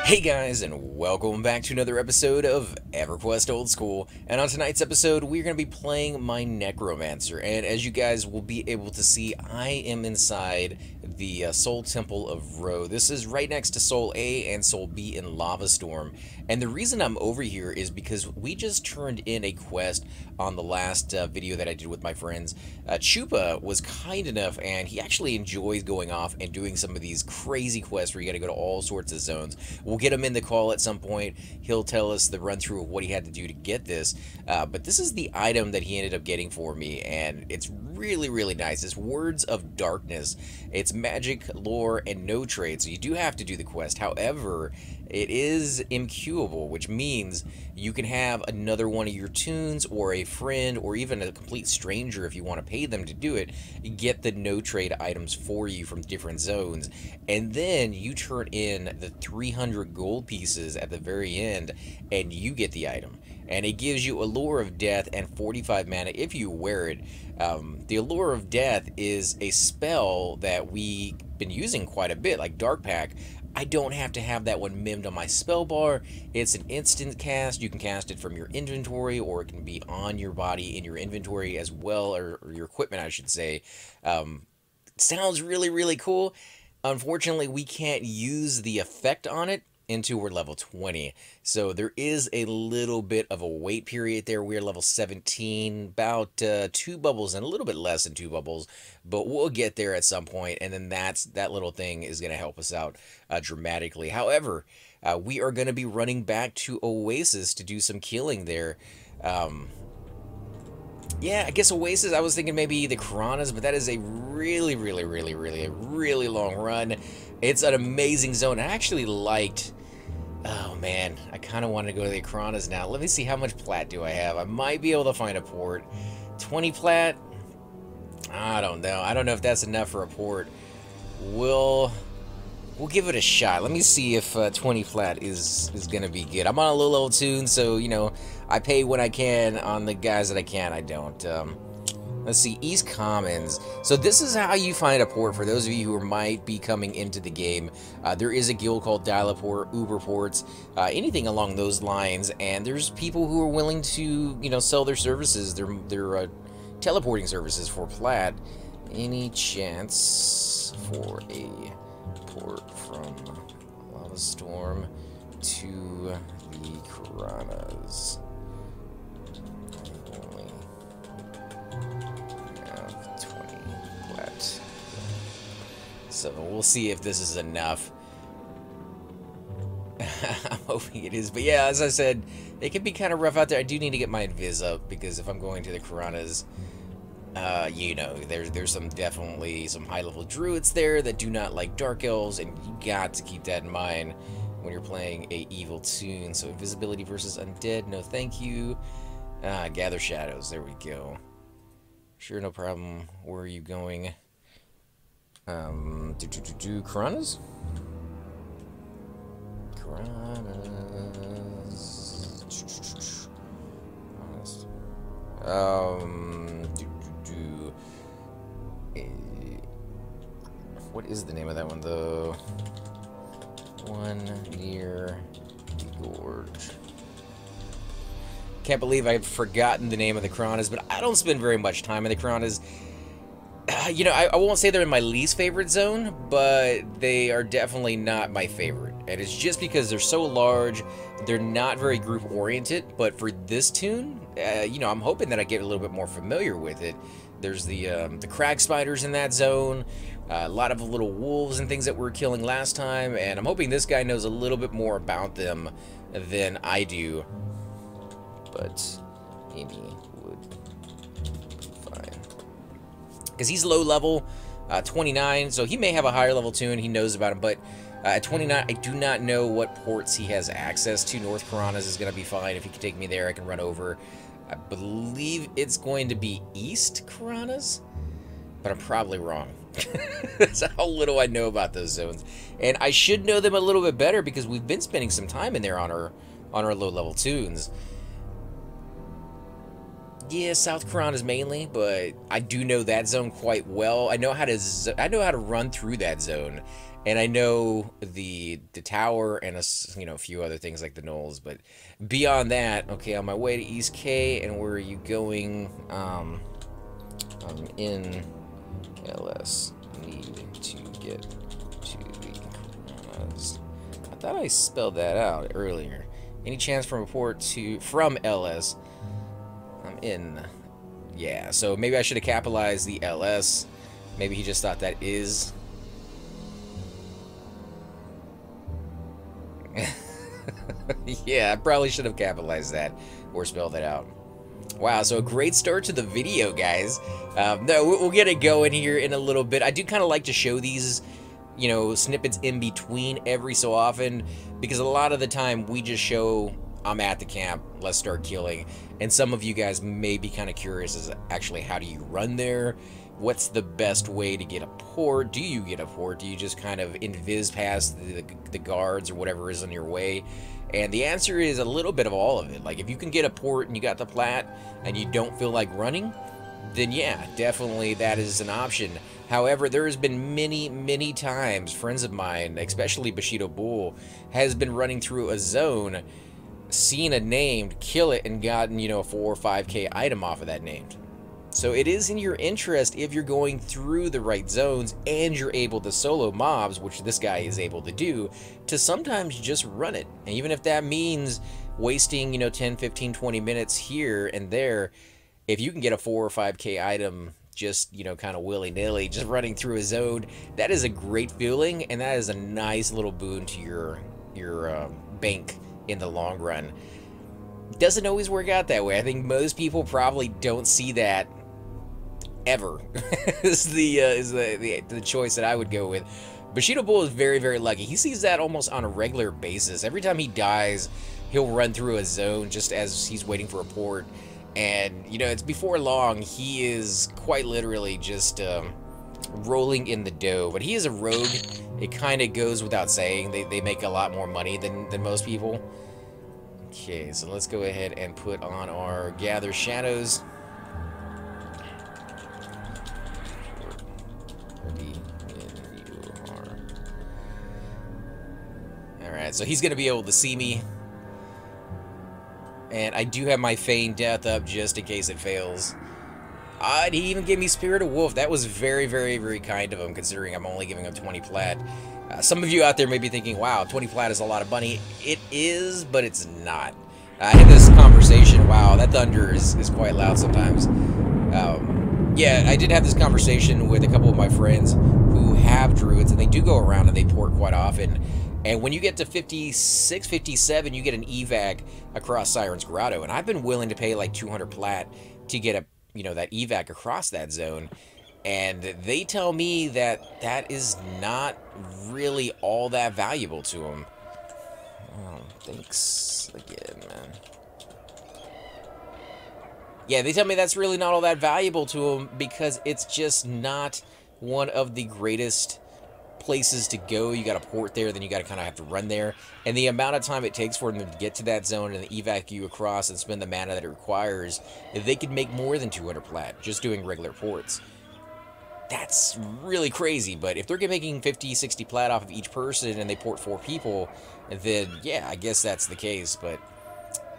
Hey guys, and welcome back to another episode of Everquest Old School. And on tonight's episode, we're going to be playing my Necromancer. And as you guys will be able to see, I am inside the Soul Temple of Ro. This is right next to Soul A and Soul B in Lava Storm. And the reason I'm over here is because we just turned in a quest on the last video that I did with my friends. Chupa was kind enough, and he actually enjoys going off and doing some of these crazy quests where you got to go to all sorts of zones. We'll get him in the call at some point. He'll tell us the run through of what he had to do to get this. But this is the item that he ended up getting for me, and it's really, really nice. It's Words of Darkness. It's magic, lore, and no trade, so you do have to do the quest. However, it is incubable, which means you can have another one of your tunes or a friend or even a complete stranger, if you want to pay them to do it, get the no trade items for you from different zones. And then you turn in the 300 gold pieces at the very end and you get the item. And it gives you Allure of Death and 45 mana if you wear it. The Allure of Death is a spell that we've been using quite a bit, like Dark Pack. I don't have to have that one mimmed on my spell bar. It's an instant cast. You can cast it from your inventory, or it can be on your body in your inventory as well, or your equipment, I should say. Sounds really, really cool. Unfortunately, we can't use the effect on it until we're level 20. So there is a little bit of a wait period there. We're level 17, about 2 bubbles and a little bit less than 2 bubbles, but we'll get there at some point, and then that little thing is going to help us out dramatically. However, we are going to be running back to Oasis to do some killing there. Yeah, I guess Oasis, I was thinking maybe the Karanas, but that is a really, really, really, really long run. It's an amazing zone. I actually liked... Oh man, I kind of want to go to the Karanas now. Let me see, how much plat do I have? I might be able to find a port. 20 plat? I don't know. I don't know if that's enough for a port. We'll give it a shot. Let me see if 20 plat is going to be good. I'm on a low level tune, so, you know, I pay when I can. On the guys that I can, I don't. Let's see, East Commons. So this is how you find a port for those of you who might be coming into the game. There is a guild called Dialport, Uber Ports, anything along those lines, and there's people who are willing to, you know, sell their services, their teleporting services for plat. Any chance for a port from Lava Storm to the Karanas? So we'll see if this is enough. I'm hoping it is. But yeah, as I said, it can be kind of rough out there. I do need to get my invis up, because if I'm going to the Karanas, you know, there's definitely some high-level druids there that do not like dark elves, and you got to keep that in mind when you're playing a evil tune. So invisibility versus undead, no thank you. Gather shadows, there we go. Sure, no problem. Where are you going? Karanas? What is the name of that one, though? One near the gorge. Can't believe I've forgotten the name of the Karanas, but I don't spend very much time in the Karanas. You know, I won't say they're in my least favorite zone, but they are definitely not my favorite. And it's just because they're so large, they're not very group-oriented. But for this tune, you know, I'm hoping that I get a little bit more familiar with it. There's the crag spiders in that zone, a lot of little wolves and things that we were killing last time, and I'm hoping this guy knows a little bit more about them than I do. But any would be fine. Because he's low level, 29, so he may have a higher level tune, he knows about him, but at 29, I do not know what ports he has access to. North Karanas is going to be fine. If he can take me there, I can run over. I believe it's going to be East Karanas, but I'm probably wrong. That's how little I know about those zones. And I should know them a little bit better because we've been spending some time in there on our low level tunes. Yeah, South Karana mainly, but I do know that zone quite well. I know how to run through that zone, and I know the tower and a few other things like the knolls. But beyond that, okay, on my way to East K, and where are you going? I'm in LS. Need to get to the Karanas. I thought I spelled that out earlier. Any chance from from LS? I'm in. Yeah, so maybe I should have capitalized the LS. Maybe he just thought that is. Yeah, I probably should have capitalized that or spelled it out. Wow, so a great start to the video, guys. No, we'll get it going here in a little bit. I do kind of like to show these, snippets in between every so often, because a lot of the time we just show I'm at the camp, let's start killing. And some of you guys may be kind of curious as actually how do you run there? What's the best way to get a port? Do you get a port? Do you just kind of invis past the guards or whatever is in your way? And the answer is a little bit of all of it. Like, if you can get a port and you got the plat and you don't feel like running, then yeah, definitely that is an option. However, there has been many times, friends of mine, especially Bushido Bull, has been running through a zone, seen a named, kill it, and gotten, a 4 or 5k item off of that named. So it is in your interest, if you're going through the right zones and you're able to solo mobs, which this guy is able to do, to sometimes just run it. And even if that means wasting, 10, 15, 20 minutes here and there, if you can get a 4 or 5k item just, kind of willy-nilly, just running through a zone, that is a great feeling, and that is a nice little boon to your bank in the long run. Doesn't always work out that way. I think most people probably don't see that ever. is the choice that I would go with. Bushido Bull is very lucky. He sees that almost on a regular basis. Every time he dies, he'll run through a zone just as he's waiting for a port. And, it's before long, he is quite literally just rolling in the dough. But he is a rogue. It kind of goes without saying. They make a lot more money than most people. Okay, so let's go ahead and put on our Gather Shadows. Alright, so he's going to be able to see me. And I do have my Feign Death up just in case it fails. He even gave me Spirit of Wolf. That was very kind of him, considering I'm only giving him 20 plat. Some of you out there may be thinking, wow, 20 plat is a lot of money. It is, but it's not. I had this conversation. Wow, that thunder is quite loud sometimes. Yeah, I did have this conversation with a couple of my friends who have druids, and they do go around and they port quite often. And when you get to 56, 57, you get an evac across Siren's Grotto. And I've been willing to pay like 200 plat to get that evac across that zone. And they tell me that that is not really all that valuable to them. Oh, thanks again, man. Yeah, they tell me that's really not all that valuable to them because it's just not one of the greatest places to go. You got to port there, then you got to kind of have to run there. And the amount of time it takes for them to get to that zone and evac you across and spend the mana that it requires, they could make more than 200 plat just doing regular ports. That's really crazy, but if they're making 50, 60 plat off of each person and they port 4 people, then yeah, I guess that's the case. But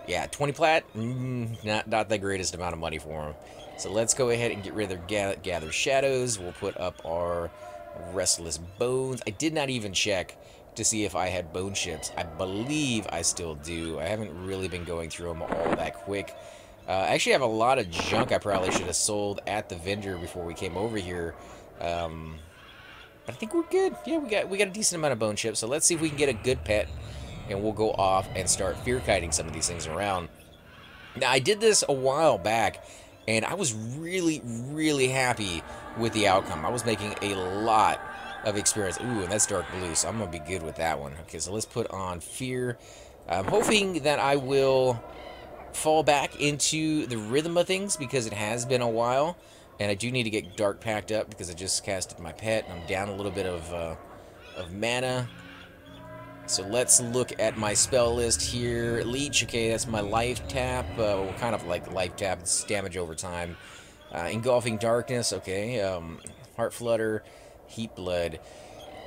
yeah, 20 plat, not the greatest amount of money for them. So let's go ahead and get rid of their Gather Shadows. We'll put up our Restless Bones. I did not even check to see if I had bone chips. I believe I still do. I haven't really been going through them all that quick. I actually have a lot of junk I probably should have sold at the vendor before we came over here. But I think we're good. Yeah, we got a decent amount of bone chips. So let's see if we can get a good pet, and we'll go off and start fear kiting some of these things around. Now, I did this a while back, and I was really happy with the outcome. I was making a lot of experience. Ooh, and that's dark blue, so I'm going to be good with that one. Okay, so let's put on fear. I'm hoping that I will fall back into the rhythm of things because it has been a while, and I do need to get dark packed up because I just casted my pet, and I'm down a little bit of mana. So let's look at my spell list here. Leech, okay, that's my life tap. Kind of like life tap, it's damage over time. Engulfing Darkness, okay. Heart Flutter, Heat Blood.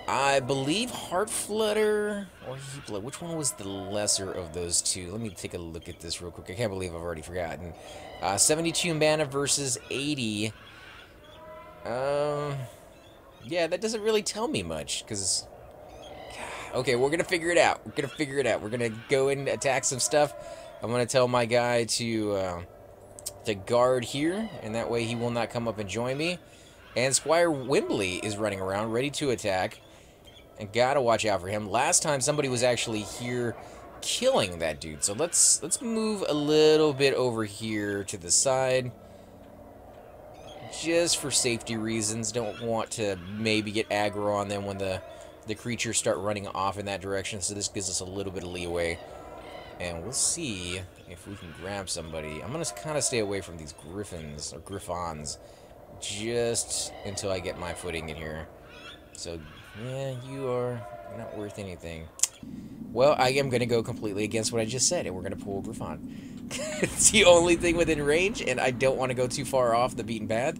I believe Heart Flutter or Heat Blood. Which one was the lesser of those two? Let me take a look at this real quick. I can't believe I've already forgotten. 72 mana versus 80. Yeah, that doesn't really tell me much, because... Okay, we're gonna figure it out. We're gonna go and attack some stuff. I'm gonna tell my guy to guard here, and that way he will not come up and join me. And Squire Wembley is running around, ready to attack. And gotta watch out for him. Last time somebody was actually here killing that dude. So let's move a little bit over here to the side. Just for safety reasons. Don't want to maybe get aggro on them when the creatures start running off in that direction. So this gives us a little bit of leeway. And we'll see if we can grab somebody. I'm going to kind of stay away from these griffins, or griffons, just until I get my footing in here. So, yeah, you are not worth anything. Well, I am going to go completely against what I just said, and we're going to pull a griffon. It's the only thing within range, and I don't want to go too far off the beaten path.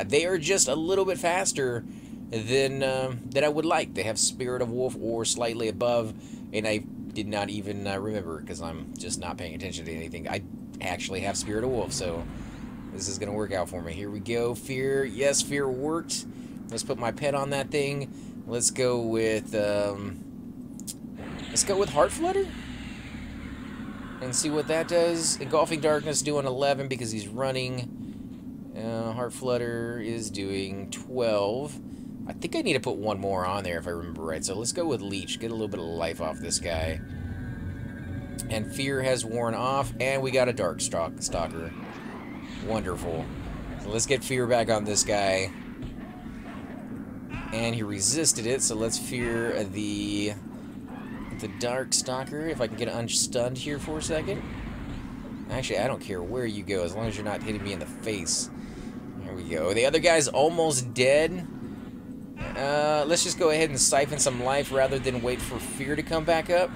They are just a little bit faster than I would like. They have Spirit of Wolf or slightly above, and I did not even remember, because I'm just not paying attention to anything. I actually have Spirit of Wolf, so this is going to work out for me. Here we go. Fear. Yes, Fear worked. Let's put my pet on that thing. Let's go with Heart Flutter and see what that does. Engulfing Darkness doing 11 because he's running. Heart Flutter is doing 12. I think I need to put one more on there if I remember right. So let's go with Leech. Get a little bit of life off this guy. And Fear has worn off, and we got a Dark Stalker. Wonderful. So let's get Fear back on this guy. And he resisted it, so let's fear the Dark Stalker, if I can get unstunned here for a second. Actually, I don't care where you go, as long as you're not hitting me in the face. There we go. The other guy's almost dead. Let's just go ahead and siphon some life rather than wait for Fear to come back up.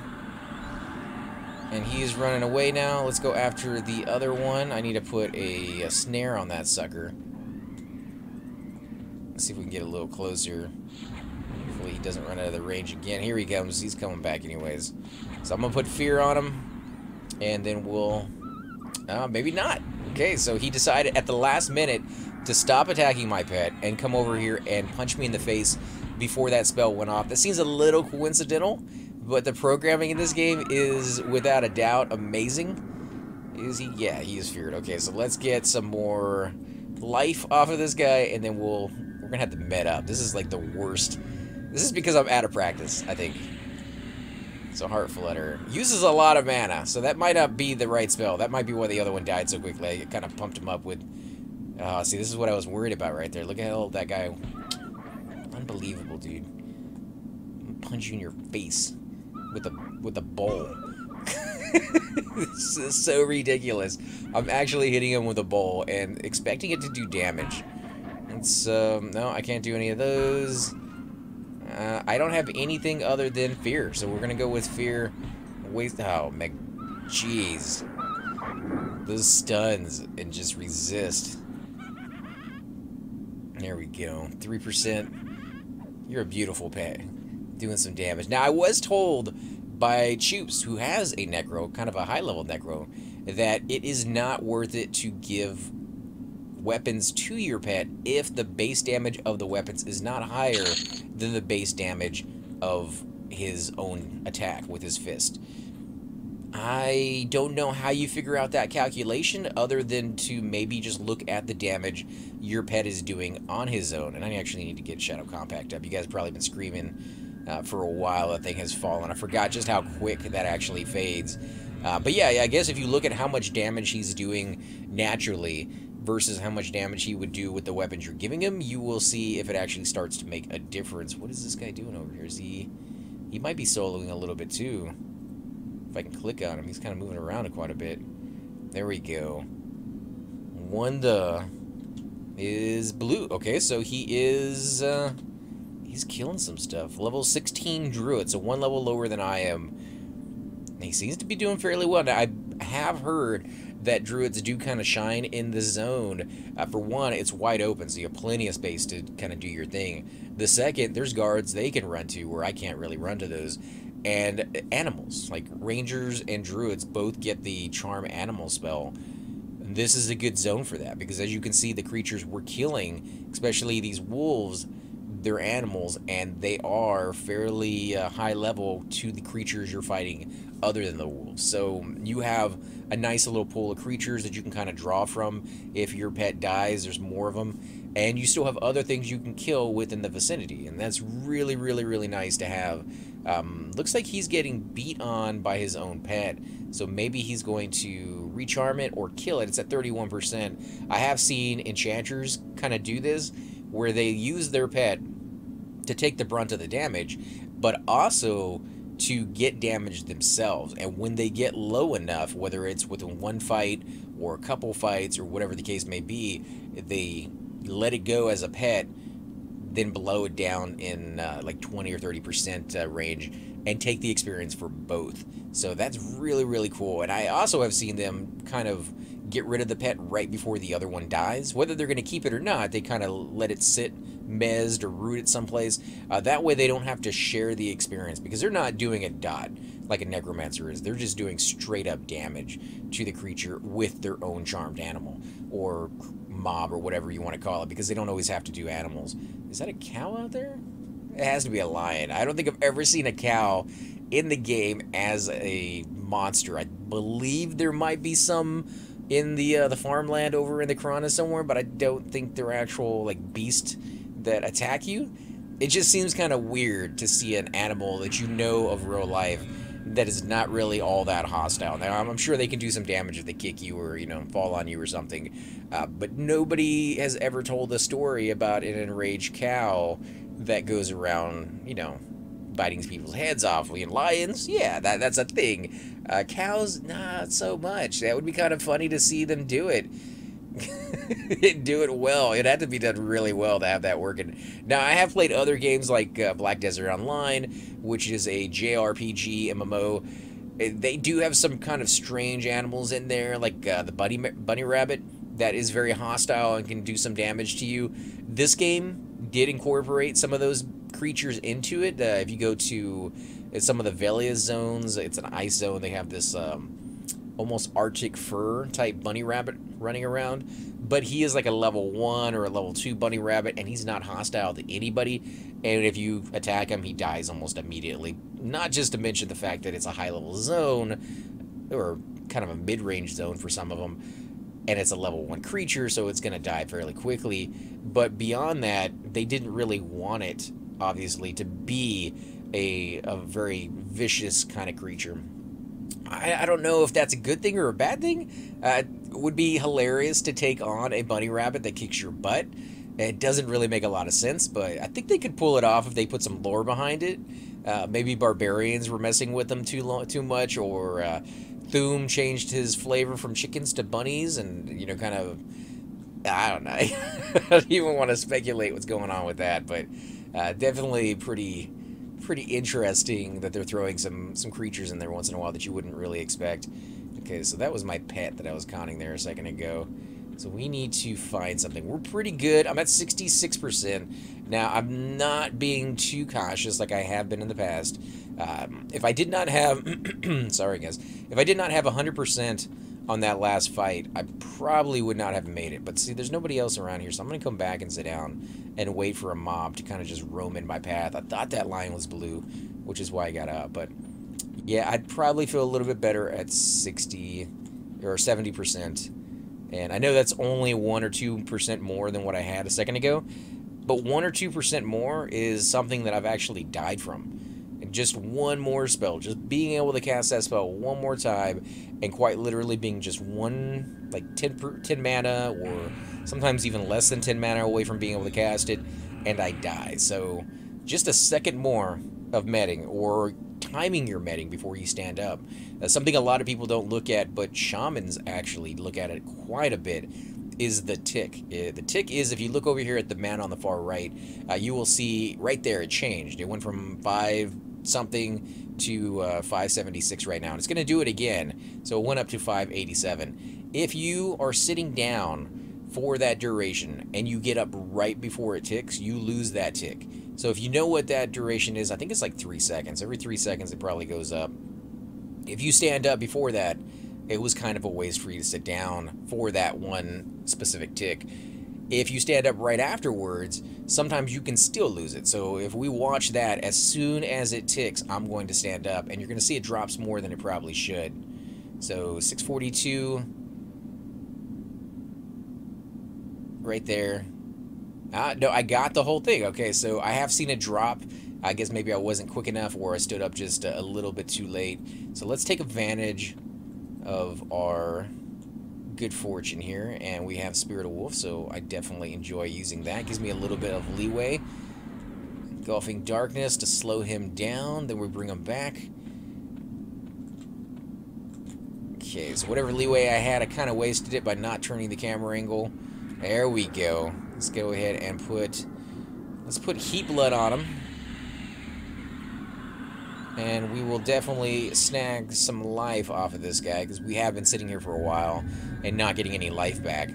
And he's running away now. Let's go after the other one. I need to put a snare on that sucker. Let's see if we can get a little closer. Hopefully he doesn't run out of the range again. Here he comes. He's coming back anyways. So I'm going to put Fear on him. And then we'll... maybe not. Okay, so he decided at the last minute to stop attacking my pet and come over here and punch me in the face before that spell went off. That seems a little coincidental, but the programming in this game is without a doubt amazing. Is he? Yeah, he is feared. Okay, so let's get some more life off of this guy, and then we're gonna have to med up. This is like the worst. This is because I'm out of practice, I think. So Heart Flutter uses a lot of mana, so that might not be the right spell. That might be why the other one died so quickly. It kind of pumped him up with... see, this is what I was worried about right there. Look at how that guy... Unbelievable, dude. I'm gonna punch you in your face with a bowl. This is so ridiculous. I'm actually hitting him with a bowl and expecting it to do damage. It's, no, I can't do any of those. I don't have anything other than Fear, so we're gonna go with Fear. Waste. Oh, jeez. Those stuns and just resist. There we go. 3%. You're a beautiful pet. Doing some damage. Now, I was told by Choops, who has a Necro, kind of a high-level Necro, that it is not worth it to give weapons to your pet if the base damage of the weapons is not higher than the base damage of his own attack with his fist. I don't know how you figure out that calculation other than to maybe just look at the damage your pet is doing on his own. And I actually need to get Shadow Compact up. You guys have probably been screaming for a while. That thing has fallen. I forgot just how quick that actually fades. But yeah, I guess if you look at how much damage he's doing naturally versus how much damage he would do with the weapons you're giving him, you will see if it actually starts to make a difference. What is this guy doing over here? Is he might be soloing a little bit too. If I can click on him, he's kind of moving around quite a bit. There we go. Wanda is blue. Okay, so he's he's killing some stuff. Level 16 Druid, so one level lower than I am. He seems to be doing fairly well. Now, I have heard that Druids do kind of shine in the zone. For one, it's wide open, so you have plenty of space to kind of do your thing. The second, there's guards they can run to where I can't really run to those. And animals, like Rangers and Druids, both get the Charm Animal spell. This is a good zone for that, because as you can see, the creatures we're killing, especially these wolves, they're animals, and they are fairly high level to the creatures you're fighting other than the wolves. So you have a nice little pool of creatures that you can kind of draw from. If your pet dies, there's more of them, and you still have other things you can kill within the vicinity, and that's really, really, really nice to have. Looks like he's getting beat on by his own pet, so maybe he's going to recharm it or kill it. It's at 31%. I have seen enchanters kind of do this, where they use their pet to take the brunt of the damage, but also to get damage themselves. And when they get low enough, whether it's within one fight or a couple fights or whatever the case may be, they let it go as a pet, then blow it down in like 20 or 30% range and take the experience for both. So that's really, really cool. And I also have seen them kind of get rid of the pet right before the other one dies. Whether they're going to keep it or not, they kind of let it sit mezzed or root it someplace. That way they don't have to share the experience, because they're not doing a dot like a necromancer is. They're just doing straight up damage to the creature with their own charmed animal or mob or whatever you want to call it, because they don't always have to do animals. Is that a cow out there? It has to be a lion. I don't think I've ever seen a cow in the game as a monster. I believe there might be some in the farmland over in the Karana somewhere, but I don't think they're actual like beasts that attack you. It just seems kind of weird to see an animal that you know of real life that is not really all that hostile. Now, I'm sure they can do some damage if they kick you or, you know, fall on you or something, but nobody has ever told a story about an enraged cow that goes around, you know, biting people's heads off. And lions, yeah, that's a thing. Cows, not so much. That would be kind of funny to see them do it. Do it well. It'd have to be done really well to have that working. Now, I have played other games like Black Desert Online, which is a JRPG MMO. They do have some kind of strange animals in there, like the bunny rabbit that is very hostile and can do some damage to you. This game did incorporate some of those creatures into it. If you go to some of the Velia zones, it's an ice zone. They have this almost Arctic fur type bunny rabbit running around, but he is like a level 1 or a level 2 bunny rabbit, and he's not hostile to anybody, and if you attack him, he dies almost immediately. Not just to mention the fact that it's a high level zone, or kind of a mid-range zone for some of them, and it's a level 1 creature, so it's going to die fairly quickly. But beyond that, they didn't really want it, obviously, to be a very vicious kind of creature. I don't know if that's a good thing or a bad thing. It would be hilarious to take on a bunny rabbit that kicks your butt. It doesn't really make a lot of sense, but I think they could pull it off if they put some lore behind it. Maybe barbarians were messing with them too much, or Thum changed his flavor from chickens to bunnies, and, you know, kind of, I don't know. I don't even want to speculate what's going on with that, but definitely pretty interesting that they're throwing some creatures in there once in a while that you wouldn't really expect. Okay, so that was my pet that I was conning there a second ago. So we need to find something. We're pretty good. I'm at 66%. Now, I'm not being too cautious like I have been in the past. If I did not have... sorry, guys. If I did not have 100% on that last fight, I probably would not have made it. But see, there's nobody else around here, so I'm going to come back and sit down and wait for a mob to kind of just roam in my path. I thought that lion was blue, which is why I got up. But yeah, I'd probably feel a little bit better at 60 or 70%. And I know that's only 1 or 2% more than what I had a second ago, but 1 or 2% more is something that I've actually died from. And just one more spell, just being able to cast that spell one more time, and quite literally being just one, like 10 mana, or sometimes even less than 10 mana away from being able to cast it, and I die. So just a second more of medding, or timing your medding before you stand up. That's something a lot of people don't look at, but shamans actually look at it quite a bit. is the tick. The tick is, if you look over here at the man on the far right, you will see right there it changed. It went from 5 something to 576 right now. And it's going to do it again. So it went up to 587. If you are sitting down for that duration and you get up right before it ticks, you lose that tick. So if you know what that duration is, I think it's like 3 seconds. Every 3 seconds it probably goes up. If you stand up before that, it was kind of a waste for you to sit down for that one specific tick. If you stand up right afterwards, sometimes you can still lose it. So if we watch that, as soon as it ticks, I'm going to stand up, and you're going to see it drops more than it probably should. So 642 right there. No, I got the whole thing. Okay, so I have seen it drop. I guess maybe I wasn't quick enough, or I stood up just a little bit too late. So let's take advantage of our good fortune here, and we have Spirit of Wolf, so I definitely enjoy using that. Gives me a little bit of leeway. Engulfing Darkness to slow him down, then we bring him back. Okay, so whatever leeway I had, I kind of wasted it by not turning the camera angle. There we go. Let's go ahead and let's put Heat Blood on him. And we will definitely snag some life off of this guy, because we have been sitting here for a while and not getting any life back.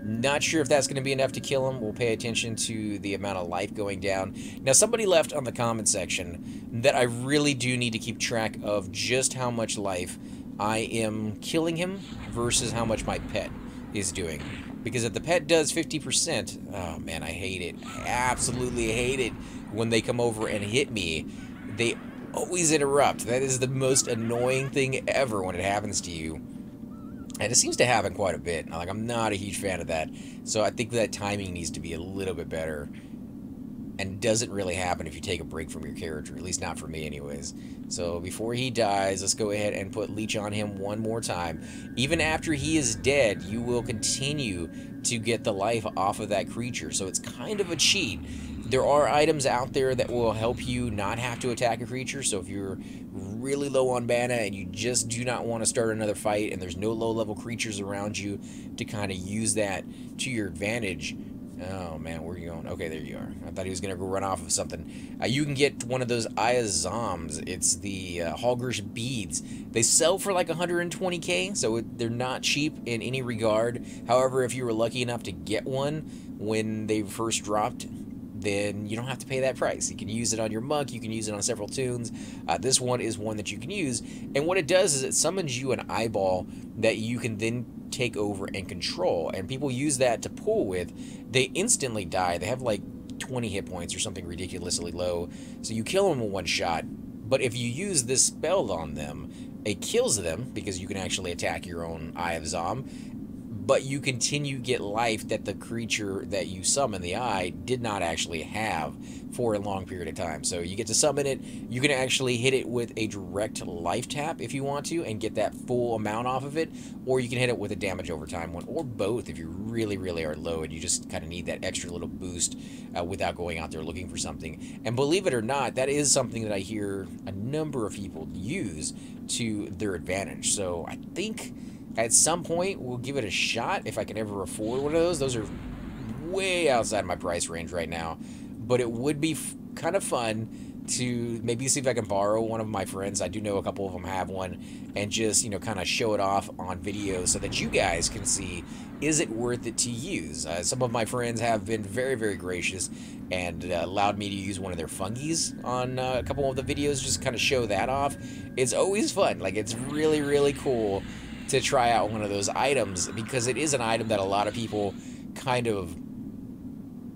Not sure if that's going to be enough to kill him. We'll pay attention to the amount of life going down. Now, somebody left on the comment section that I really do need to keep track of just how much life I am killing him versus how much my pet is doing. Because if the pet does 50%, oh man, I hate it. I absolutely hate it when they come over and hit me. They always interrupt. That is the most annoying thing ever when it happens to you. And it seems to happen quite a bit. Like, I'm not a huge fan of that. So I think that timing needs to be a little bit better. And doesn't really happen if you take a break from your character. At least not for me anyways. So before he dies, let's go ahead and put Leech on him one more time. Even after he is dead, you will continue to get the life off of that creature. So it's kind of a cheat. There are items out there that will help you not have to attack a creature. So if you're really low on mana and you just do not want to start another fight and there's no low-level creatures around you to kind of use that to your advantage. Oh man, where are you going? Okay, there you are. I thought he was going to go run off of something. You can get one of those Ayazoms. It's the Hallgrish beads. They sell for like 120k, so they're not cheap in any regard. However, if you were lucky enough to get one when they first dropped, then you don't have to pay that price. You can use it on your monk, you can use it on several tunes. This one is one that you can use, and what it does is it summons you an eyeball that you can then take over and control, and people use that to pull with. They instantly die. They have like 20 hit points or something ridiculously low, so you kill them in one shot. But if you use this spell on them, it kills them because you can actually attack your own Eye of Zom, but you continue to get life that the creature that you summon, the eye, did not actually have for a long period of time. So you get to summon it, you can actually hit it with a direct life tap if you want to and get that full amount off of it, or you can hit it with a damage over time one, or both if you really, really are low and you just kind of need that extra little boost without going out there looking for something. And believe it or not, that is something that I hear a number of people use to their advantage. So I think at some point, we'll give it a shot if I can ever afford one of those. Those are way outside my price range right now. But it would be kind of fun to maybe see if I can borrow one of my friends. I do know a couple of them have one. And just, you know, kind of show it off on video so that you guys can see, is it worth it to use? Some of my friends have been very, very gracious and allowed me to use one of their fungies on a couple of the videos. Just kind of show that off. It's always fun. Like, it's really, really cool to try out one of those items, because it is an item that a lot of people kind of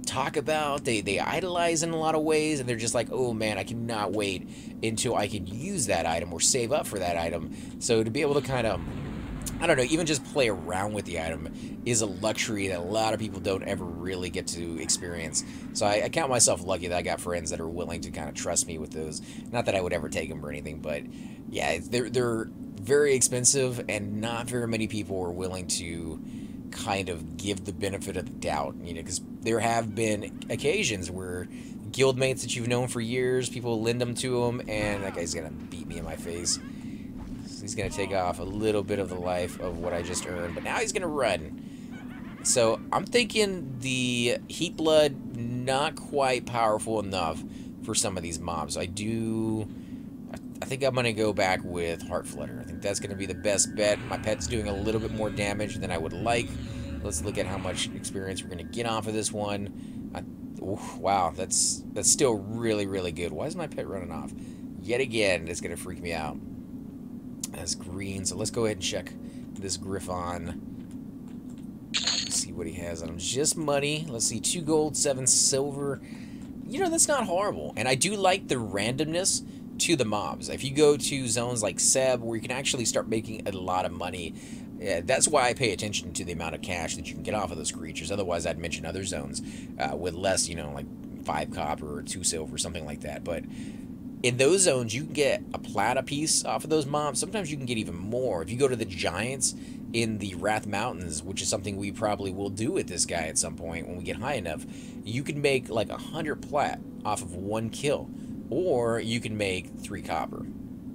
talk about. They idolize in a lot of ways, and they're just like, oh man, I cannot wait until I can use that item or save up for that item. So to be able to kind of, I don't know, even just play around with the item is a luxury that a lot of people don't ever really get to experience. So I count myself lucky that I got friends that are willing to kind of trust me with those. Not that I would ever take them or anything, but yeah, they're very expensive, and not very many people are willing to kind of give the benefit of the doubt, you know, because there have been occasions where guildmates that you've known for years, people lend them to them, and that guy's gonna beat me in my face. So he's gonna take off a little bit of the life of what I just earned, but now he's gonna run. So I'm thinking the Heat Blood not quite powerful enough for some of these mobs. I think I'm going to go back with Heart Flutter. I think that's going to be the best bet. My pet's doing a little bit more damage than I would like. Let's look at how much experience we're going to get off of this one. Wow, that's still really, really good. Why is my pet running off? Yet again, it's going to freak me out. That's green, so let's go ahead and check this Griffon. Let's see what he has on him. Just money. Let's see, 2 gold, 7 silver. You know, that's not horrible. And I do like the randomness to the mobs. If you go to zones like Seb, where you can actually start making a lot of money, that's why I pay attention to the amount of cash that you can get off of those creatures. Otherwise, I'd mention other zones with less, you know, like 5 copper or 2 silver, something like that. But in those zones, you can get a plat a piece off of those mobs. Sometimes you can get even more. If you go to the giants in the Wrath Mountains, which is something we probably will do with this guy at some point when we get high enough, you can make like 100 plat off of 1 kill, or you can make 3 copper.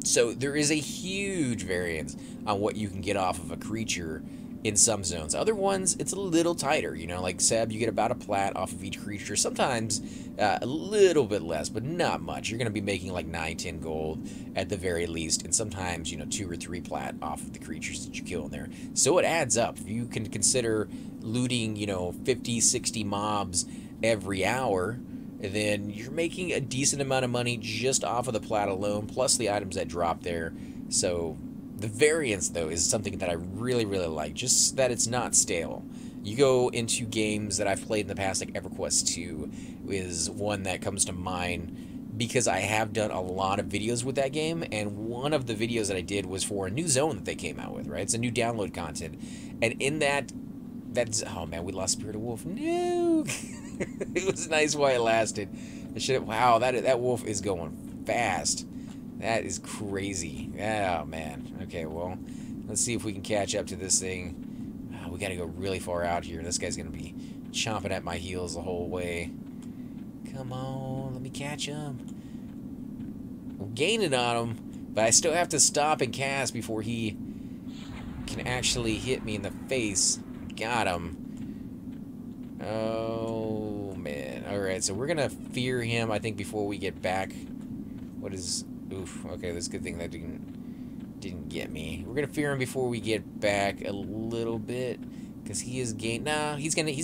So there is a huge variance on what you can get off of a creature in some zones. Other ones, it's a little tighter. You know, like Seb, you get about a plat off of each creature. Sometimes a little bit less, but not much. You're going to be making like 9, 10 gold at the very least, and sometimes, you know, 2 or 3 plat off of the creatures that you kill in there. So it adds up. If you can consider looting, you know, 50, 60 mobs every hour, then you're making a decent amount of money just off of the plat alone, plus the items that drop there. So the variance, though, is something that I really, really like, just that it's not stale. You go into games that I've played in the past, like Everquest 2 is one that comes to mind because I have done a lot of videos with that game, and one of the videos that I did was for a new zone that they came out with, right? It's a new download content, and in that's, oh man, we lost Spirit of Wolf. No! It was nice while it lasted. Wow, that wolf is going fast. That is crazy. Oh, man. Okay, well, let's see if we can catch up to this thing. Oh, we got to go really far out here. This guy's going to be chomping at my heels the whole way. Come on, let me catch him. I'm gaining on him, but I still have to stop and cast before he can actually hit me in the face. Got him. Oh, man. Alright, so we're going to fear him, I think, before we get back. What is... Oof. Okay, that's a good thing that didn't get me. We're going to fear him before we get back a little bit. Because he is gain... Nah, he's not going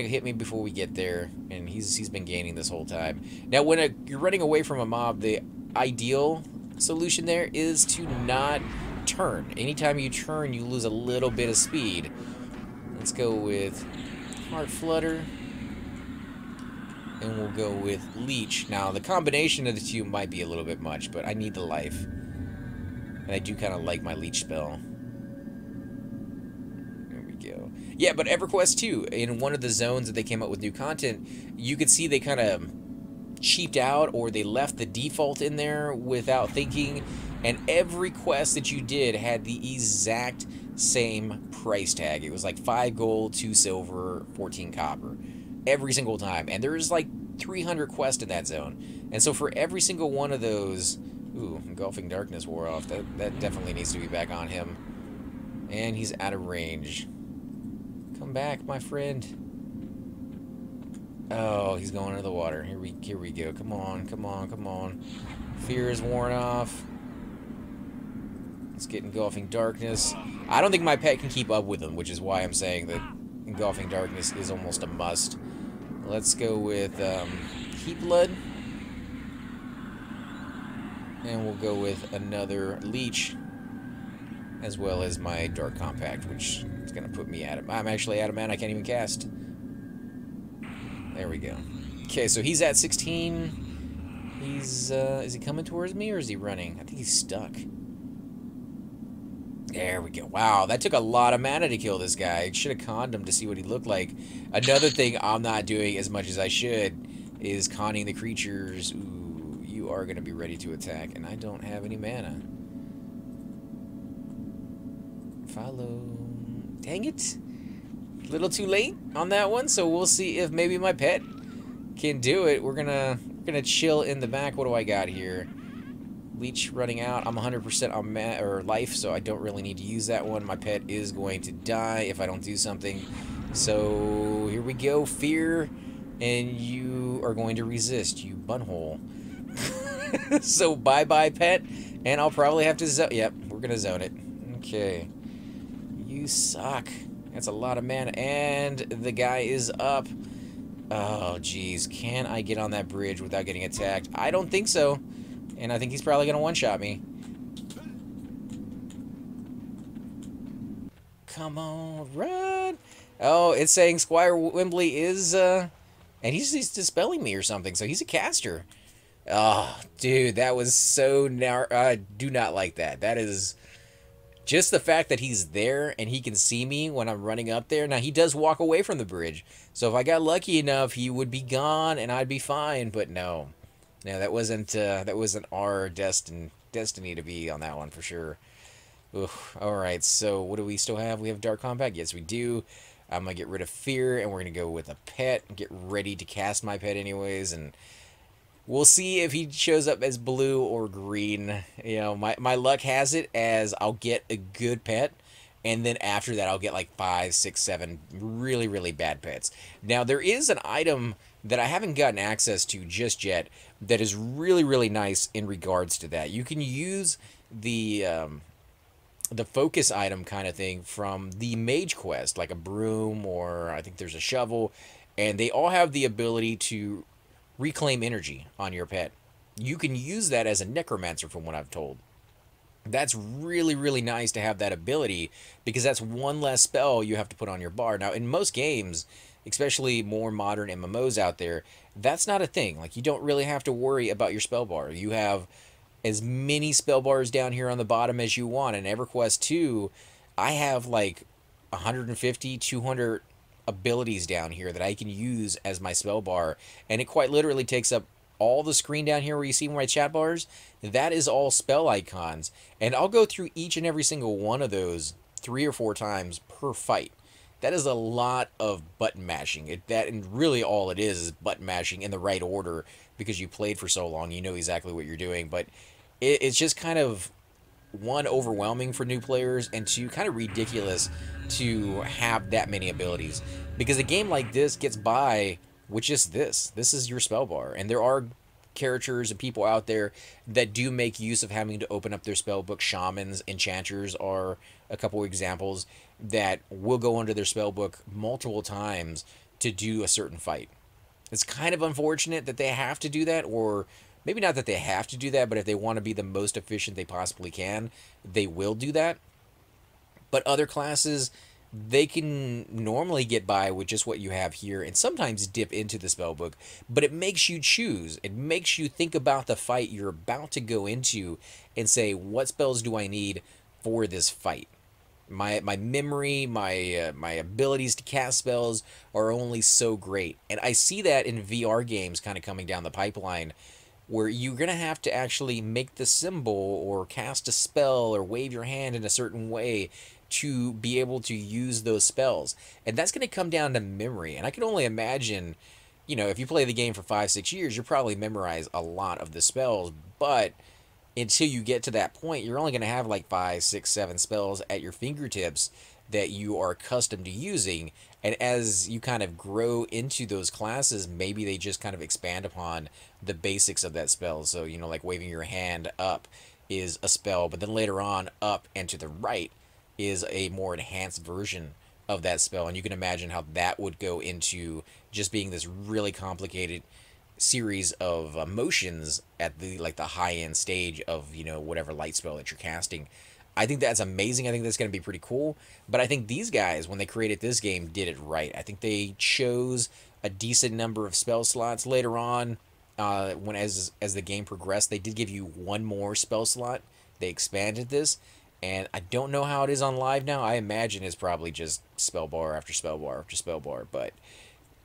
to hit me before we get there. And he's been gaining this whole time. Now, when you're running away from a mob, the ideal solution there is to not turn. Anytime you turn, you lose a little bit of speed. Let's go with Heart Flutter, and we'll go with Leech. Now, the combination of the two might be a little bit much, but I need the life. And I do kind of like my Leech spell. There we go. Yeah, but Everquest 2, in one of the zones that they came out with new content, you could see they kind of cheaped out, or they left the default in there without thinking, and every quest that you did had the exact same price tag. It was like 5 gold, 2 silver, 14 copper every single time, and there's like 300 quests in that zone. And so for every single one of those, ooh, Engulfing Darkness wore off. That definitely needs to be back on him, and he's out of range. Come back, my friend. Oh, he's going into the water. Here we go. Come on, come on, come on. Fear is worn off. Let's get Engulfing Darkness. I don't think my pet can keep up with him, which is why I'm saying that Engulfing Darkness is almost a must. Let's go with Heat Blood. And we'll go with another Leech, as well as my Dark Compact, which is going to put me at him. I'm actually out of mana. I can't even cast. There we go. Okay, so he's at 16. He's, is he coming towards me, or is he running? I think he's stuck. There we go. Wow, that took a lot of mana to kill this guy. I should have conned him to see what he looked like. Another thing I'm not doing as much as I should is conning the creatures. Ooh, you are going to be ready to attack, and I don't have any mana. Follow. Dang it. A little too late on that one, so we'll see if maybe my pet can do it. We're gonna chill in the back. What do I got here? Leech running out. I'm 100% on or life, so I don't really need to use that one. My pet is going to die if I don't do something. So here we go, fear, and you are going to resist, you bunhole. So bye-bye, pet, and I'll probably have to zone. Yep, we're gonna zone it. Okay. You suck. That's a lot of mana, and the guy is up. Oh, jeez. Can I get on that bridge without getting attacked? I don't think so. And I think he's probably going to one-shot me. Come on, run! Oh, it's saying Squire Wembley is, and he's dispelling me or something, so he's a caster. Oh, dude, that was so I do not like that. That is just the fact that he's there and he can see me when I'm running up there. Now, he does walk away from the bridge, so if I got lucky enough, he would be gone and I'd be fine, but no. No, that wasn't our destiny to be on that one for sure. Oof. All right, so what do we still have? We have Dark Compact. Yes, we do. I'm gonna get rid of Fear, and we're gonna go with a pet. Get ready to cast my pet anyways, and we'll see if he shows up as blue or green. You know, my luck has it as I'll get a good pet, and then after that I'll get like 5, 6, 7 really, really bad pets. Now, there is an item that I haven't gotten access to just yet that is really, really nice in regards to that. You can use the focus item kind of thing from the Mage quest, like a broom, or I think there's a shovel, and they all have the ability to reclaim energy on your pet. You can use that as a necromancer from what I've told. That's really, really nice to have that ability, because that's one less spell you have to put on your bar. Now, in most games, especially more modern MMOs out there, that's not a thing. Like, you don't really have to worry about your spell bar. You have as many spell bars down here on the bottom as you want. In Everquest 2, I have like 150, 200 abilities down here that I can use as my spell bar, and it quite literally takes up all the screen down here where you see my chat bars. That is all spell icons, and I'll go through each and every single one of those 3 or 4 times per fight. That is a lot of button mashing. And really all it is button mashing in the right order, because you played for so long, you know exactly what you're doing. But it's just kind of, one, overwhelming for new players, and two, kind of ridiculous to have that many abilities. Because a game like this gets by with just this. This is your spell bar. And there are characters and people out there that do make use of having to open up their spell book. Shamans, enchanters are a couple examples that will go under their spell book multiple times to do a certain fight. It's kind of unfortunate that they have to do that, or maybe not that they have to do that, but if they want to be the most efficient they possibly can, they will do that. But other classes, they can normally get by with just what you have here and sometimes dip into the spellbook, but it makes you choose. It makes you think about the fight you're about to go into and say, what spells do I need for this fight? My memory, my abilities to cast spells are only so great. And I see that in VR games kind of coming down the pipeline, where you're going to have to actually make the symbol or cast a spell or wave your hand in a certain way to be able to use those spells. And that's going to come down to memory. And I can only imagine, you know, if you play the game for 5, 6 years, you'll probably memorize a lot of the spells. But until you get to that point, you're only going to have like 5, 6, 7 spells at your fingertips that you are accustomed to using. And as you kind of grow into those classes, maybe they just kind of expand upon the basics of that spell. So, you know, like waving your hand up is a spell, but then later on, up and to the right is a more enhanced version of that spell. And you can imagine how that would go into just being this really complicated series of motions at the high-end stage of, you know, whatever light spell that you're casting. I think that's amazing. I think that's going to be pretty cool. But I think these guys, when they created this game, did it right. I think they chose a decent number of spell slots later on. When as the game progressed, they did give you one more spell slot. They expanded this, and I don't know how it is on live now. I imagine it's probably just spell bar after spell bar after spell bar. But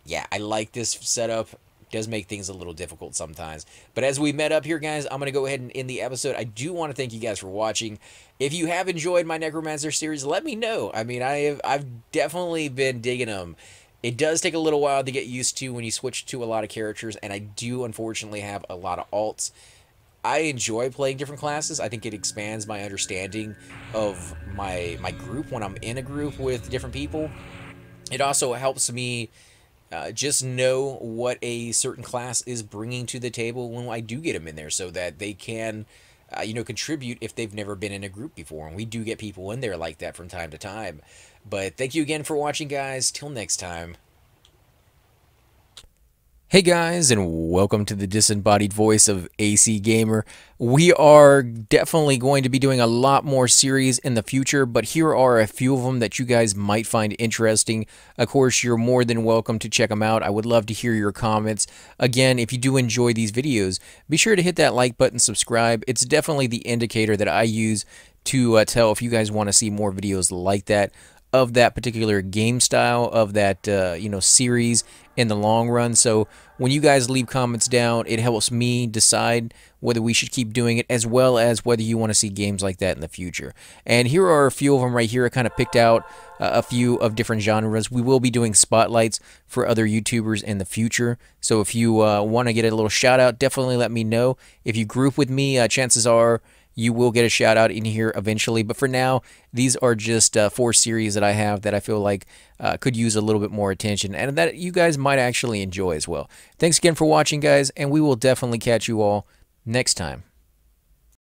yeah, I like this setup. Does make things a little difficult sometimes. But as we met up here, guys, I'm going to go ahead and end the episode. I do want to thank you guys for watching. If you have enjoyed my Necromancer series, let me know. I mean, I've definitely been digging them. It does take a little while to get used to when you switch to a lot of characters, and I do unfortunately have a lot of alts. I enjoy playing different classes. I think it expands my understanding of my group when I'm in a group with different people. It also helps me just know what a certain class is bringing to the table when I do get them in there, so that they can, contribute if they've never been in a group before. And we do get people in there like that from time to time. But thank you again for watching, guys. Till next time. Hey guys, and welcome to the disembodied voice of AC Gamer. We are definitely going to be doing a lot more series in the future, but here are a few of them that you guys might find interesting. Of course, you're more than welcome to check them out. I would love to hear your comments. Again, if you do enjoy these videos, be sure to hit that like button, subscribe. It's definitely the indicator that I use to tell if you guys want to see more videos like that, of that particular game style, of that series in the long run. So when you guys leave comments down, it helps me decide whether we should keep doing it, as well as whether you want to see games like that in the future. And here are a few of them right here. I kind of picked out a few of different genres. We will be doing spotlights for other YouTubers in the future. So if you want to get a little shout out, definitely let me know. If you group with me, chances are you will get a shout out in here eventually. But for now, these are just 4 series that I have that I feel like could use a little bit more attention, and that you guys might actually enjoy as well. Thanks again for watching, guys, and we will definitely catch you all next time.